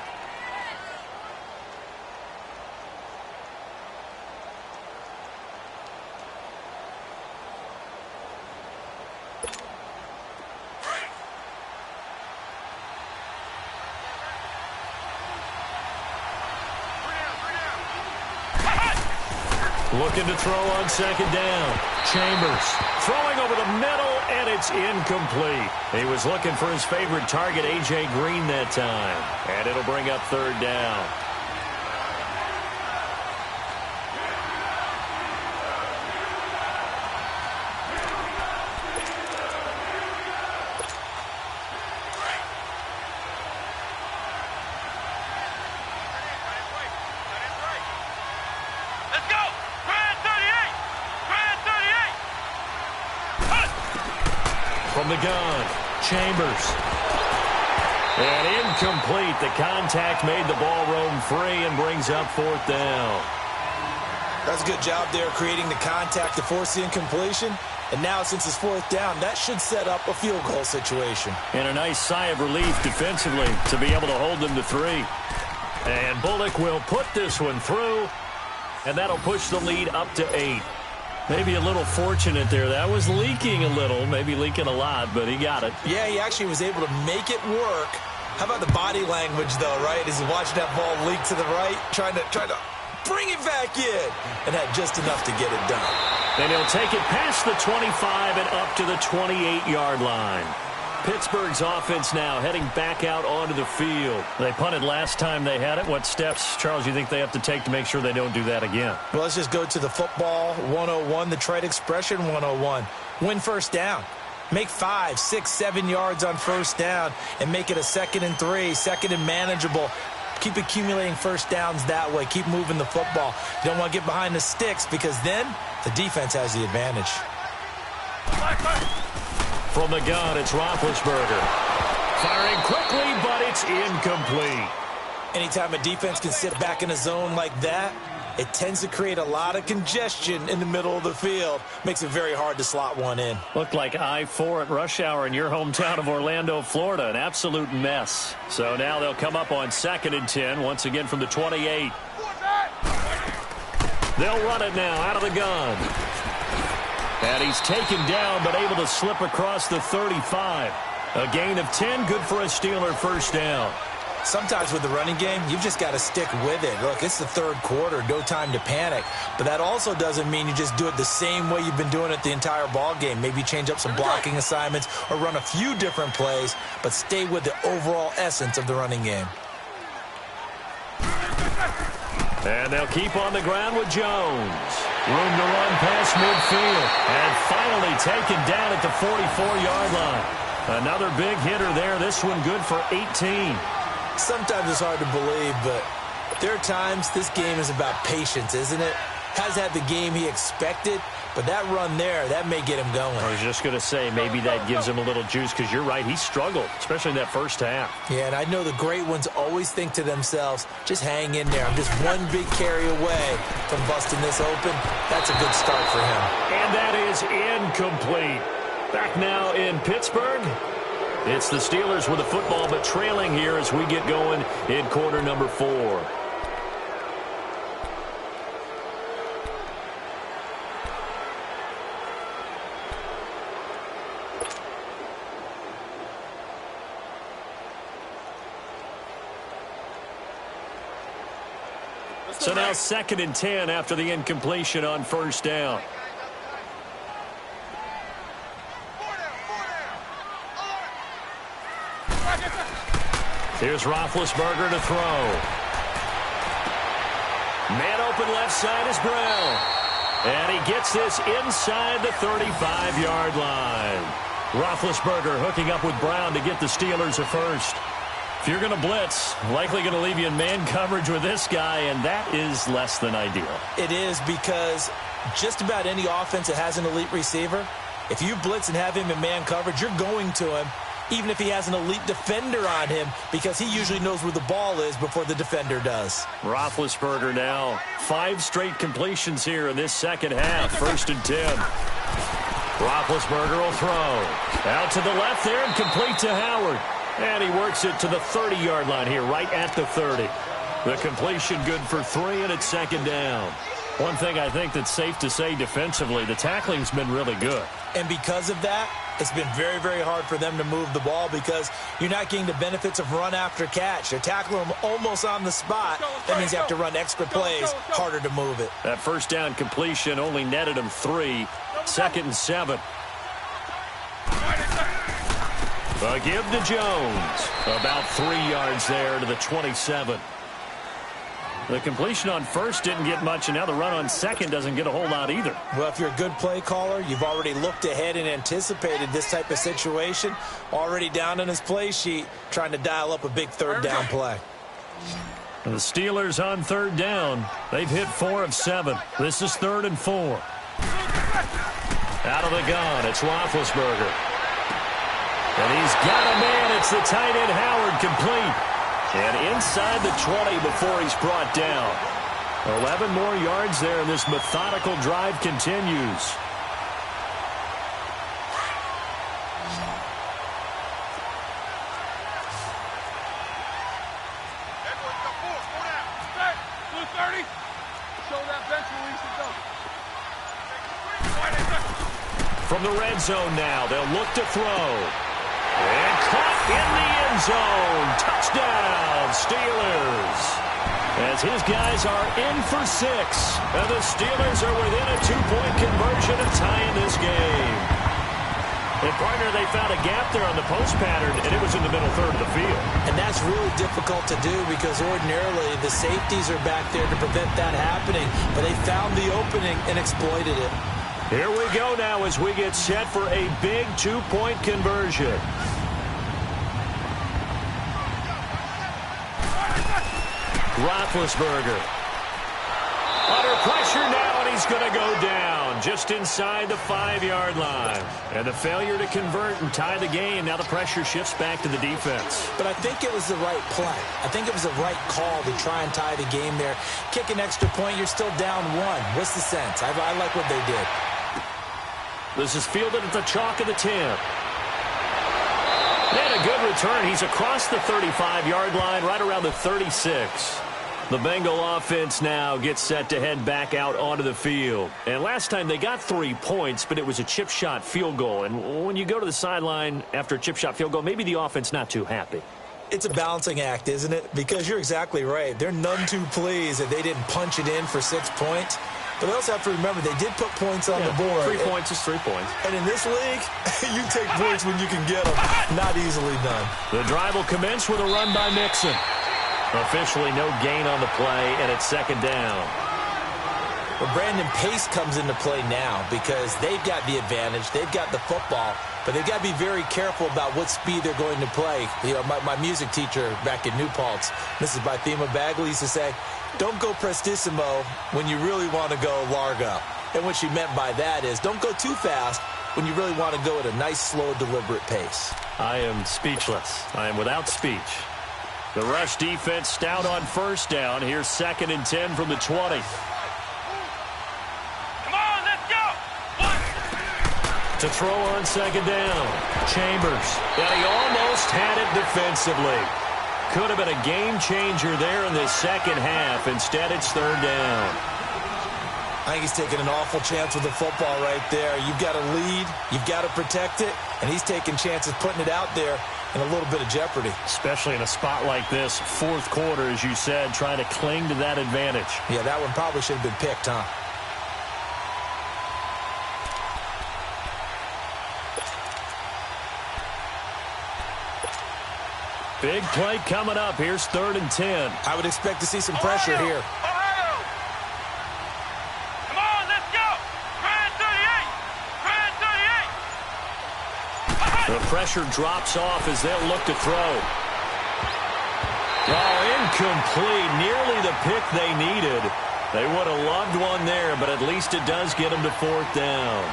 Looking to throw on 2nd down. Chambers throwing over the middle, and it's incomplete. He was looking for his favorite target, A.J. Green, that time. And it'll bring up 3rd down. From the gun, Chambers. And incomplete. The contact made the ball roam free and brings up 4th down. That's a good job there creating the contact to force the incompletion. And now since it's 4th down, that should set up a field goal situation. And a nice sigh of relief defensively to be able to hold them to 3. And Bullock will put this one through. And that'll push the lead up to 8. Maybe a little fortunate there. That was leaking a little, maybe leaking a lot, but he got it. Yeah, he actually was able to make it work. How about the body language, though, right? As he's watching that ball leak to the right, trying to bring it back in, and had just enough to get it done. And he'll take it past the 25 and up to the 28-yard line. Pittsburgh's offense now heading back out onto the field. They punted last time they had it. What steps, Charles, you think they have to take to make sure they don't do that again? Well, let's just go to the football 101, the trade expression 101. Win first down. Make 5, 6, 7 yards on first down and make it a 2nd and 3, 2nd and manageable. Keep accumulating first downs that way. Keep moving the football. You don't want to get behind the sticks because then the defense has the advantage. From the gun, it's Roethlisberger. Firing quickly, but it's incomplete. Anytime a defense can sit back in a zone like that, it tends to create a lot of congestion in the middle of the field. Makes it very hard to slot one in. Looked like I-4 at rush hour in your hometown of Orlando, Florida. An absolute mess. So now they'll come up on 2nd and 10, once again from the 28. They'll run it now out of the gun. And he's taken down, but able to slip across the 35. A gain of 10, good for a Steeler first down. Sometimes with the running game, you've just got to stick with it. Look, it's the 3rd quarter, no time to panic. But that also doesn't mean you just do it the same way you've been doing it the entire ball game. Maybe change up some blocking assignments or run a few different plays, but stay with the overall essence of the running game. And they'll keep on the ground with Jones. Room to run past midfield. And finally taken down at the 44-yard line. Another big hitter there. This one good for 18. Sometimes it's hard to believe, but there are times this game is about patience, isn't it? Has had the game he expected, but that run there, that may get him going. I was just going to say, maybe that gives him a little juice, because you're right, he struggled, especially in that first half. Yeah, and I know the great ones always think to themselves, just hang in there. I'm just one big carry away from busting this open. That's a good start for him. And that is incomplete. Back now in Pittsburgh. It's the Steelers with the football, but trailing here as we get going in quarter number 4. So now 2nd and 10 after the incompletion on first down. Here's Roethlisberger to throw. Man open left side is Brown. And he gets this inside the 35-yard line. Roethlisberger hooking up with Brown to get the Steelers a first. If you're going to blitz, likely going to leave you in man coverage with this guy, and that is less than ideal. It is, because just about any offense that has an elite receiver, if you blitz and have him in man coverage, you're going to him, even if he has an elite defender on him, because he usually knows where the ball is before the defender does. Roethlisberger now 5 straight completions here in this second half. 1st and 10. Roethlisberger will throw. Out to the left there and complete to Howard. And he works it to the 30-yard line here, right at the 30. The completion good for 3, and it's 2nd down. One thing I think that's safe to say defensively, the tackling's been really good. And because of that, it's been very, very hard for them to move the ball, because you're not getting the benefits of run after catch. They're tackling them almost on the spot. That means you have to run extra plays, harder to move it. That first down completion only netted him 3. 2nd and 7. A give to Jones. About 3 yards there to the 27. The completion on first didn't get much, and now the run on second doesn't get a whole lot either. Well, if you're a good play caller, you've already looked ahead and anticipated this type of situation. Already down on his play sheet, trying to dial up a big 3rd down play. The Steelers on 3rd down. They've hit 4 of 7. This is 3rd and 4. Out of the gun, it's Roethlisberger. And he's got a man. It's the tight end Howard, complete. And inside the 20 before he's brought down. 11 more yards there, and this methodical drive continues. From the red zone now, they'll look to throw. And caught in the end zone. Touchdown, Steelers. As his guys are in for 6. And the Steelers are within a 2-point conversion of tying this game. And, partner, they found a gap there on the post pattern, and it was in the middle third of the field. And that's really difficult to do because ordinarily the safeties are back there to prevent that happening. But they found the opening and exploited it. Here we go now as we get set for a big two-point conversion. Roethlisberger. Under pressure now, and he's going to go down just inside the 5-yard line. And the failure to convert and tie the game, now the pressure shifts back to the defense. But I think it was the right play. I think it was the right call to try and tie the game there. Kick an extra point, you're still down 1. What's the sense? I like what they did. This is fielded at the chalk of the 10. And a good return. He's across the 35-yard line, right around the 36. The Bengal offense now gets set to head back out onto the field. And last time they got 3 points, but it was a chip shot field goal. And when you go to the sideline after a chip shot field goal, maybe the offense not too happy. It's a balancing act, isn't it? Because you're exactly right. They're none too pleased that they didn't punch it in for 6 points. But they also have to remember they did put points on the board. 3 points is 3 points. And in this league, you take points when you can get them. Not easily done. The drive will commence with a run by Mixon. Officially no gain on the play, and it's second down. Well, Brandon, pace comes into play now because they've got the advantage. They've got the football, but they've got to be very careful about what speed they're going to play. You know, my music teacher back in New Paltz, Mrs. Bythema Bagley, used to say, don't go prestissimo when you really want to go largo. And what she meant by that is don't go too fast when you really want to go at a nice, slow, deliberate pace. I am speechless. I am without speech. The rush defense stout on first down. Here's 2nd and 10 from the 20. Come on, let's go. To throw on second down. Chambers. And he almost had it defensively. Could have been a game changer there in the second half. Instead, it's third down. I think he's taking an awful chance with the football right there. You've got to lead. You've got to protect it. And he's taking chances putting it out there in a little bit of jeopardy. Especially in a spot like this, fourth quarter, as you said, trying to cling to that advantage. Yeah, that one probably should have been picked, huh? Big play coming up. Here's 3rd and 10. I would expect to see some pressure here. Come on, let's go. Grand 38. The pressure drops off as they'll look to throw. Oh, incomplete. Nearly the pick they needed. They would have loved one there, but at least it does get them to 4th down.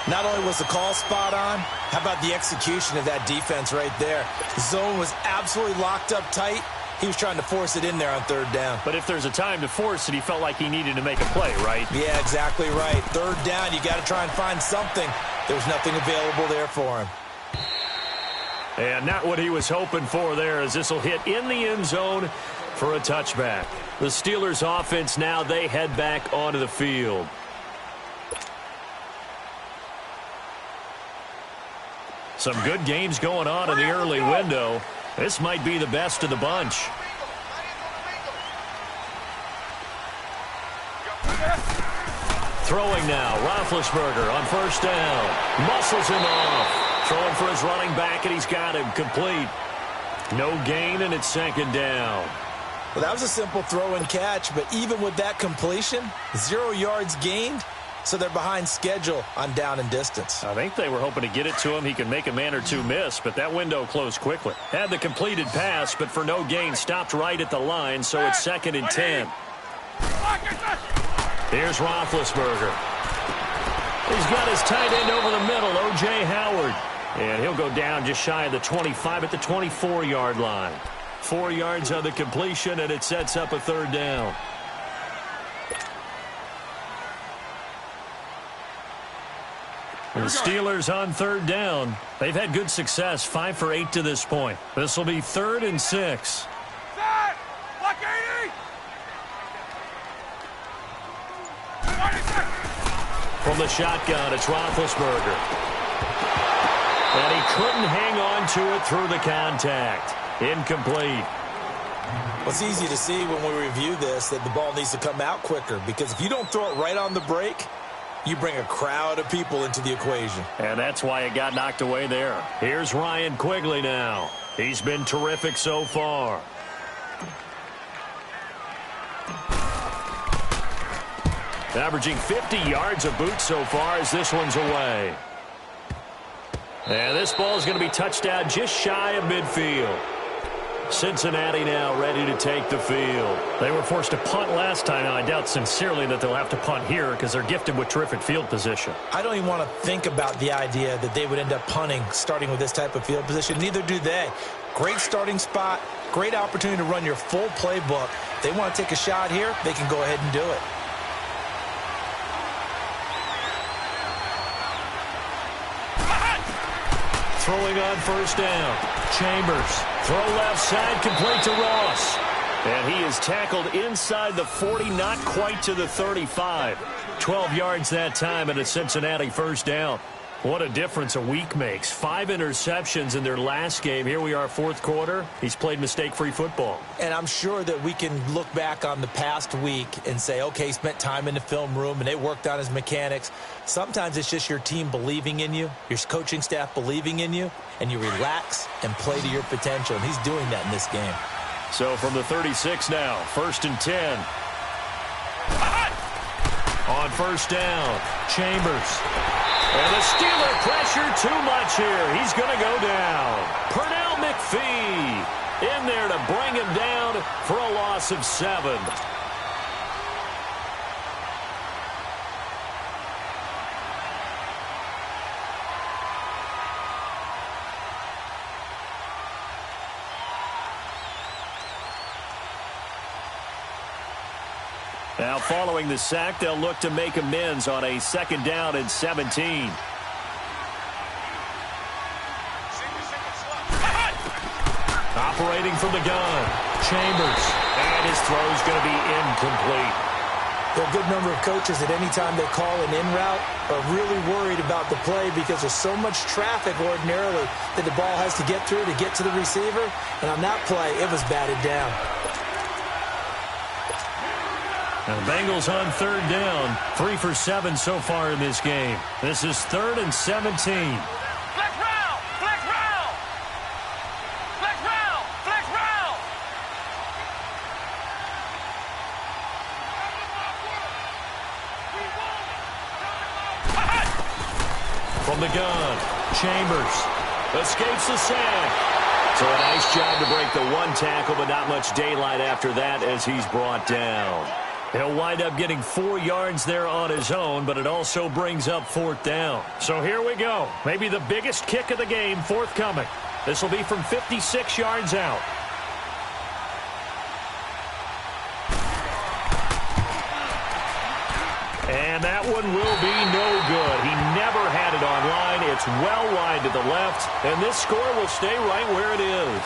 Not only was the call spot on, how about the execution of that defense right there? The zone was absolutely locked up tight. He was trying to force it in there on 3rd down. But if there's a time to force it, he felt like he needed to make a play, right? Yeah, exactly right. 3rd down, you got to try and find something. There was nothing available there for him. And not what he was hoping for there, as this will hit in the end zone for a touchback. The Steelers offense now, they head back onto the field. Some good games going on in the early window. This might be the best of the bunch. Throwing now, Roethlisberger on first down. Muscles him off. Throwing for his running back, and he's got him complete. No gain, and it's 2nd down. Well, that was a simple throw and catch, but even with that completion, 0 yards gained. So they're behind schedule on down and distance. I think they were hoping to get it to him. He could make a man or two miss, but that window closed quickly. Had the completed pass, but for no gain, stopped right at the line, so it's 2nd and 10. Here's Roethlisberger. He's got his tight end over the middle, O.J. Howard. And he'll go down just shy of the 25 at the 24-yard line. 4 yards on the completion, and it sets up a 3rd down. The Steelers on 3rd down. They've had good success, 5 for 8 to this point. This will be 3rd and 6. Block 80. From the shotgun, it's Roethlisberger. And he couldn't hang on to it through the contact. Incomplete. Well, it's easy to see when we review this that the ball needs to come out quicker, because if you don't throw it right on the break, you bring a crowd of people into the equation. And that's why it got knocked away there. Here's Ryan Quigley now. He's been terrific so far. Averaging 50 yards a boot so far as this one's away. And this ball is going to be touched out just shy of midfield. Cincinnati now ready to take the field. They were forced to punt last time. Now, I doubt sincerely that they'll have to punt here because they're gifted with terrific field position. I don't even want to think about the idea that they would end up punting starting with this type of field position. Neither do they. Great starting spot, great opportunity to run your full playbook. If they want to take a shot here, they can go ahead and do it. Throwing on first down. Chambers. Throw left side, complete to Ross. And he is tackled inside the 40, not quite to the 35. 12 yards that time and a Cincinnati first down. What a difference a week makes. 5 interceptions in their last game. Here we are, fourth quarter. He's played mistake-free football. And I'm sure that we can look back on the past week and say, okay, he spent time in the film room and they worked on his mechanics. Sometimes it's just your team believing in you, your coaching staff believing in you, and you relax and play to your potential. And he's doing that in this game. So from the 36 now, 1st and 10. On first down, Chambers. And the Steeler pressure too much here. He's going to go down. Pernell McPhee in there to bring him down for a loss of 7. Now, following the sack, they'll look to make amends on a 2nd down and 17. Operating from the gun, Chambers. And his throw's going to be incomplete. There are a good number of coaches that any time they call an in route are really worried about the play because there's so much traffic ordinarily that the ball has to get through to get to the receiver. And on that play, it was batted down. Now the Bengals on 3rd down, 3 for 7 so far in this game. This is 3rd and 17. Flex round! Flex round! Flex round! Flex round! From the gun, Chambers escapes the sack. So a nice job to break the 1 tackle, but not much daylight after that as he's brought down. He'll wind up getting 4 yards there on his own, but it also brings up 4th down. So here we go. Maybe the biggest kick of the game forthcoming. This will be from 56 yards out. And that one will be no good. He never had it on line. It's well wide to the left, and this score will stay right where it is.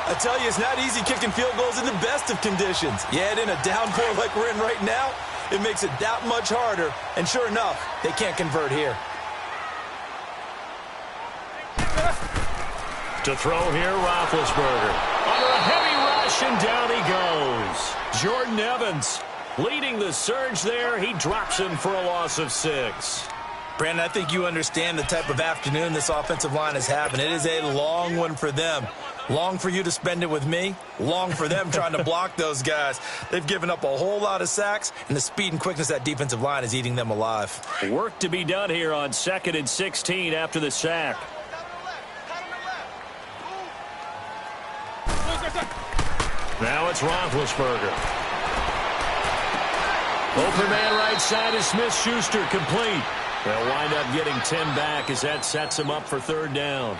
I tell you, it's not easy kicking field goals in the best of conditions. Yet in a downpour like we're in right now, it makes it that much harder. And sure enough, they can't convert here. To throw here, Roethlisberger. Under a heavy rush, and down he goes. Jordan Evans leading the surge there. He drops him for a loss of 6. Brandon, I think you understand the type of afternoon this offensive line is having. It is a long one for them. Long for you to spend it with me. Long for them trying to block those guys. They've given up a whole lot of sacks, and the speed and quickness of that defensive line is eating them alive. Work to be done here on 2nd and 16 after the sack. Now it's Roethlisberger. Open man right side is Smith-Schuster, complete. They'll wind up getting 10 back as that sets him up for 3rd down.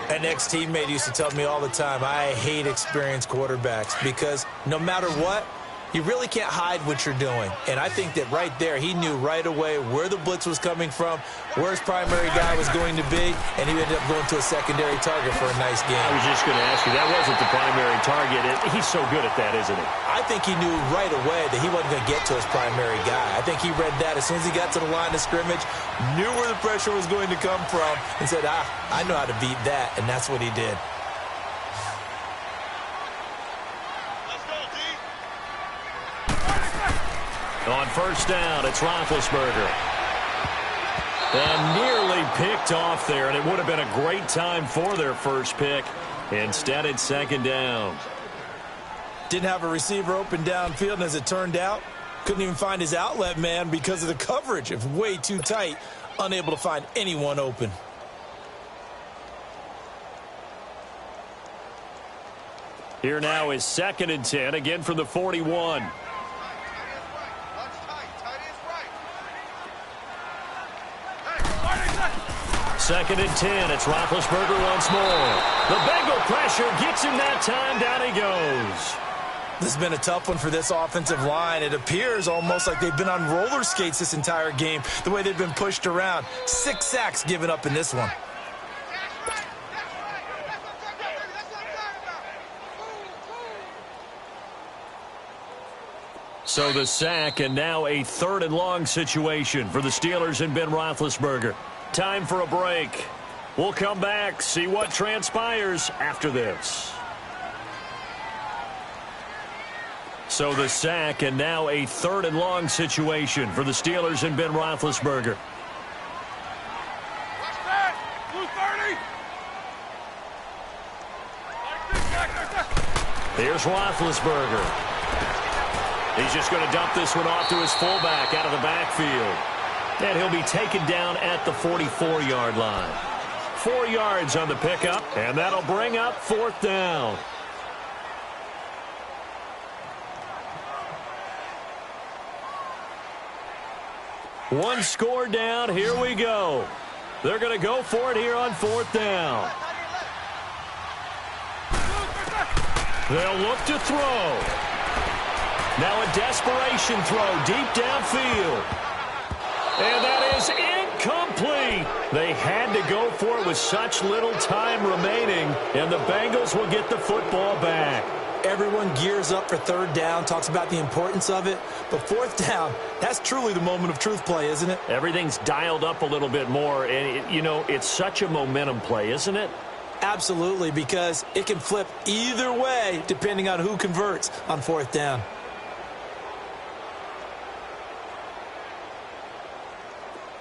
An ex-teammate used to tell me all the time, I hate experienced quarterbacks because no matter what, you really can't hide what you're doing. And I think that right there, he knew right away where the blitz was coming from, where his primary guy was going to be, and he ended up going to a secondary target for a nice game. I was just going to ask you, that wasn't the primary target. He's so good at that, isn't he? I think he knew right away that he wasn't going to get to his primary guy. I think he read that as soon as he got to the line of scrimmage, knew where the pressure was going to come from, and said, I know how to beat that, and that's what he did. On 1st down, it's Roethlisberger. And nearly picked off there, and it would have been a great time for their first pick. Instead, it's second down. Didn't have a receiver open downfield, and as it turned out, couldn't even find his outlet man because of the coverage. It was way too tight, unable to find anyone open. Here now is second and 10, again from the 41. Second and 10, it's Roethlisberger once more. The Bengal pressure gets him that time, down he goes. This has been a tough one for this offensive line. It appears almost like they've been on roller skates this entire game, the way they've been pushed around. 6 sacks given up in this one. So the sack, and now a third and long situation for the Steelers and Ben Roethlisberger. Time for a break. We'll come back, see what transpires after this. So the sack, and now a third and long situation for the Steelers and Ben Roethlisberger. Here's Roethlisberger. He's just going to dump this one off to his fullback out of the backfield. And he'll be taken down at the 44-yard line. 4 yards on the pickup, and that'll bring up fourth down. One score down, here we go. They're going to go for it here on fourth down. They'll look to throw. Now a desperation throw deep downfield. And that is incomplete. They had to go for it with such little time remaining, and the Bengals will get the football back. Everyone gears up for third down, talks about the importance of it. But fourth down, that's truly the moment of truth play, isn't it? Everything's dialed up a little bit more, and, it's such a momentum play, isn't it? Absolutely, because it can flip either way depending on who converts on fourth down.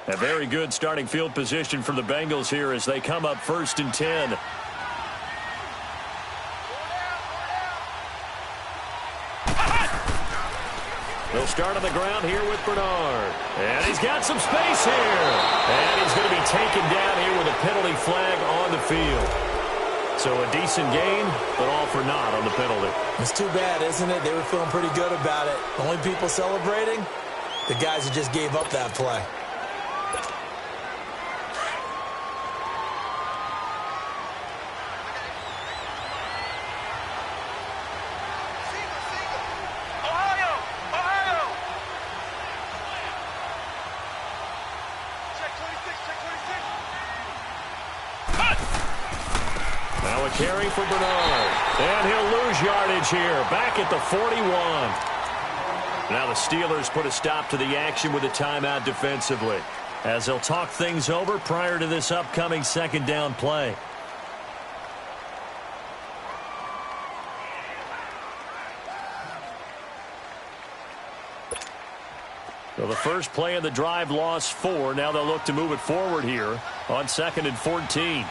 A very good starting field position for the Bengals here as they come up first and 10. They'll start on the ground here with Bernard. And he's got some space here. And he's going to be taken down here with a penalty flag on the field. So a decent gain, but all for naught on the penalty. It's too bad, isn't it? They were feeling pretty good about it. The only people celebrating, the guys who just gave up that play. Carry for Bernard. And he'll lose yardage here. Back at the 41. Now the Steelers put a stop to the action with a timeout defensively, as they'll talk things over prior to this upcoming second down play. So the first play of the drive lost 4. Now they'll look to move it forward here on second and 14.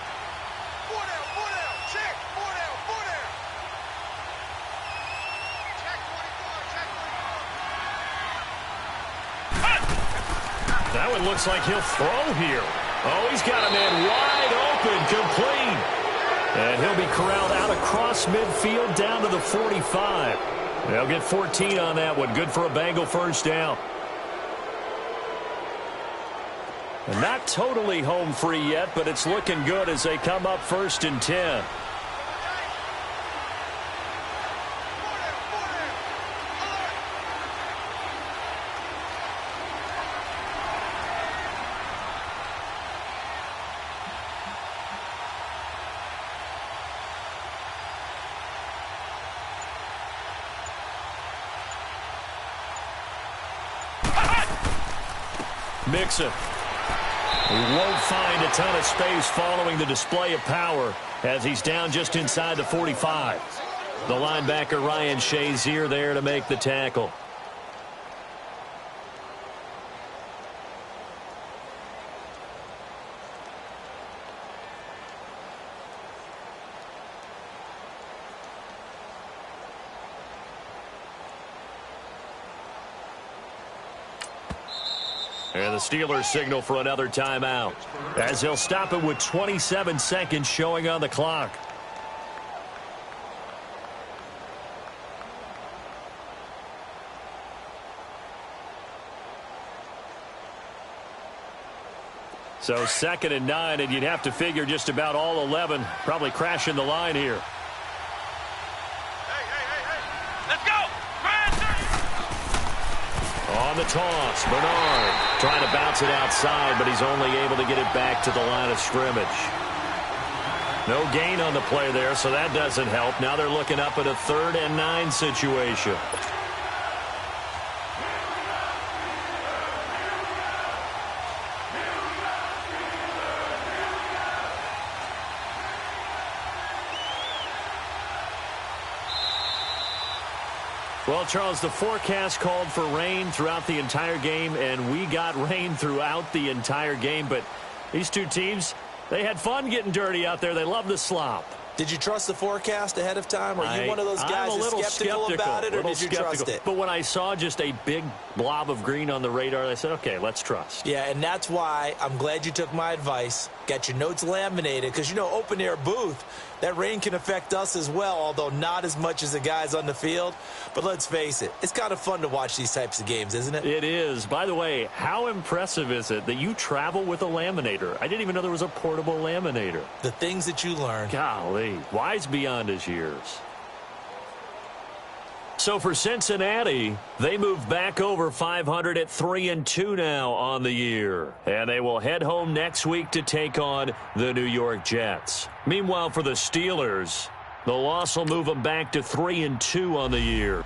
That one looks like he'll throw here. Oh, he's got a man wide open, complete. And he'll be corralled out across midfield down to the 45. They'll get 14 on that one. Good for a Bengal first down. And not totally home free yet, but it's looking good as they come up first and 10. Mixon. He won't find a ton of space following the display of power as he's down just inside the 45. The linebacker Ryan Shazier there to make the tackle. And the Steelers signal for another timeout, as he'll stop it with 27 seconds showing on the clock. So 2nd and 9, and you'd have to figure just about all 11 probably crashing the line here. Hey. Let's go. On the toss, Bernard trying to bounce it outside, but he's only able to get it back to the line of scrimmage. No gain on the play there, so that doesn't help. Now they're looking up at a 3rd and 9 situation. Well, Charles, the forecast called for rain throughout the entire game, and we got rain throughout the entire game. But these two teams, they had fun getting dirty out there. They love the slop. Did you trust the forecast ahead of time? Are you one of those guys that's skeptical about it, or did you trust it? But when I saw just a big blob of green on the radar, I said, okay, let's trust. Yeah, and that's why I'm glad you took my advice. Got your notes laminated, because, open-air booth, that rain can affect us as well, although not as much as the guys on the field. But let's face it, it's kind of fun to watch these types of games, isn't it? It is. By the way, how impressive is it that you travel with a laminator? I didn't even know there was a portable laminator. The things that you learn. Golly, wise beyond his years. So for Cincinnati, they move back over 500 at 3-2 now on the year. And they will head home next week to take on the New York Jets. Meanwhile, for the Steelers, the loss will move them back to 3-2 on the year.